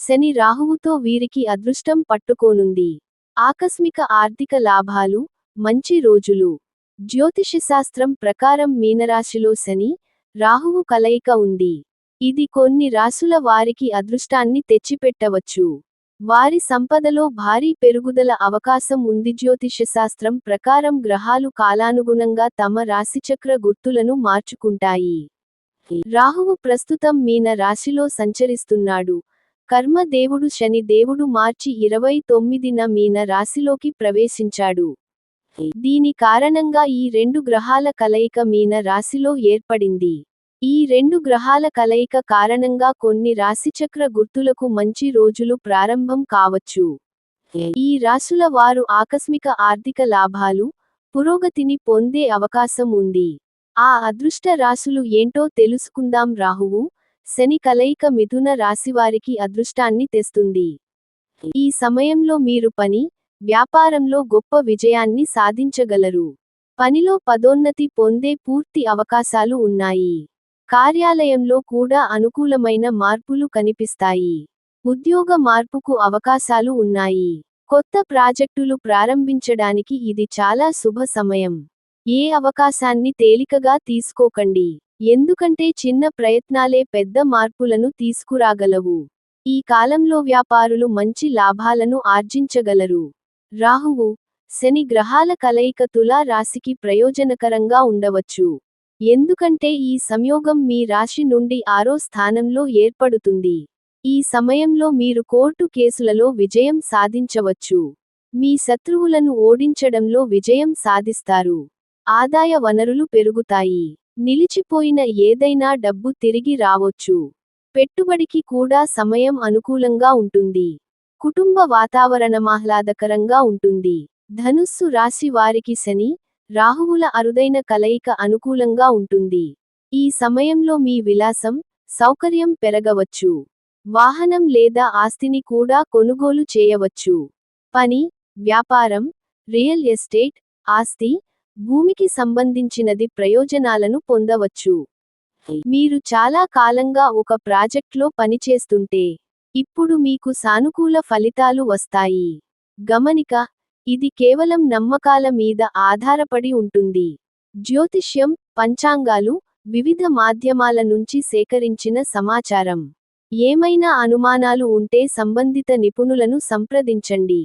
శని రాహువుతో వీరికి అదృష్టం పట్టుకోనుంది. ఆకస్మిక ఆర్థిక లాభాలు, మంచి రోజులు. జ్యోతిషశాస్త్రం ప్రకారం మీనరాశిలో శని, రాహువు కలయిక ఉంది. ఇది కొన్ని రాశుల వారికి అదృష్టాన్ని తెచ్చిపెట్టవచ్చు. వారి సంపదలో భారీ పెరుగుదల అవకాశం ఉంది. జ్యోతిషశాస్త్రం ప్రకారం గ్రహాలు కాలానుగుణంగా తమ రాశిచక్ర గుర్తులను మార్చుకుంటాయి. రాహువు ప్రస్తుతం మీన రాశిలో సంచరిస్తున్నాడు. కర్మ దేవుడు శని దేవుడు మార్చి 29న మీన రాశిలోకి ప్రవేశించాడు. దీని కారణంగా ఈ రెండు గ్రహాల కలయిక మీన రాశిలో ఏర్పడింది. ఈ రెండు గ్రహాల కలయిక కారణంగా కొన్ని రాశిచక్ర గుర్తులకు మంచి రోజులు ప్రారంభం కావచ్చు. ఈ రాశుల వారు ఆకస్మిక ఆర్థిక లాభాలు, పురోగతిని పొందే అవకాశం ఉంది. ఆ అదృష్ట రాశులు ఏంటో తెలుసుకుందాం. రాహువు, శని కలయిక మిథున రాశివారికి అదృష్టాన్ని తెస్తుంది. ఈ సమయంలో మీరు పని, వ్యాపారంలో గొప్ప విజయాన్ని సాధించగలరు. పనిలో పదోన్నతి పొందే పూర్తి అవకాశాలు ఉన్నాయి. కార్యాలయంలో కూడా అనుకూలమైన మార్పులు కనిపిస్తాయి. ఉద్యోగ మార్పుకు అవకాశాలు ఉన్నాయి. కొత్త ప్రాజెక్టులు ప్రారంభించడానికి ఇది చాలా శుభ సమయం. ఏ అవకాశాన్ని తేలికగా తీసుకోకండి. ఎందుకంటే చిన్న ప్రయత్నాలే పెద్ద మార్పులను తీసుకురాగలవు. ఈ కాలంలో వ్యాపారులు మంచి లాభాలను ఆర్జించగలరు. రాహువు, శని గ్రహాల కలయిక తులా రాశికి ప్రయోజనకరంగా ఉండవచ్చు. ఎందుకంటే ఈ సంయోగం మీ రాశి నుండి 6వ స్థానంలో ఏర్పడుతుంది. ఈ సమయంలో మీరు కోర్టు కేసులలో విజయం సాధించవచ్చు. మీ శత్రువులను ఓడించడంలో విజయం సాధిస్తారు. ఆదాయ వనరులు పెరుగుతాయి. నిలిచిపోయిన ఏదైనా డబ్బు తిరిగి రావచ్చు. పెట్టుబడికి కూడా సమయం అనుకూలంగా ఉంటుంది. కుటుంబ వాతావరణమాహ్లాదకరంగా ఉంటుంది. ధనుస్సు రాశి వారికి శని, రాహువుల అరుదైన కలయిక అనుకూలంగా ఉంటుంది. ఈ సమయంలో మీ విలాసం, సౌకర్యం పెరగవచ్చు. వాహనం లేదా ఆస్తిని కూడా కొనుగోలు చేయవచ్చు. పని, వ్యాపారం, రియల్ ఎస్టేట్, ఆస్తి, భూమికి సంబంధించినది ప్రయోజనాలను పొందవచ్చు. మీరు చాలా కాలంగా ఒక ప్రాజెక్ట్లో పనిచేస్తుంటే, ఇప్పుడు మీకు సానుకూల ఫలితాలు వస్తాయి. గమనిక, ఇది కేవలం నమ్మకాల మీద ఆధారపడి ఉంటుంది. జ్యోతిష్యం, పంచాంగాలు, వివిధ మాధ్యమాల నుంచి సేకరించిన సమాచారం. ఏమైనా అనుమానాలు ఉంటే సంబంధిత నిపుణులను సంప్రదించండి.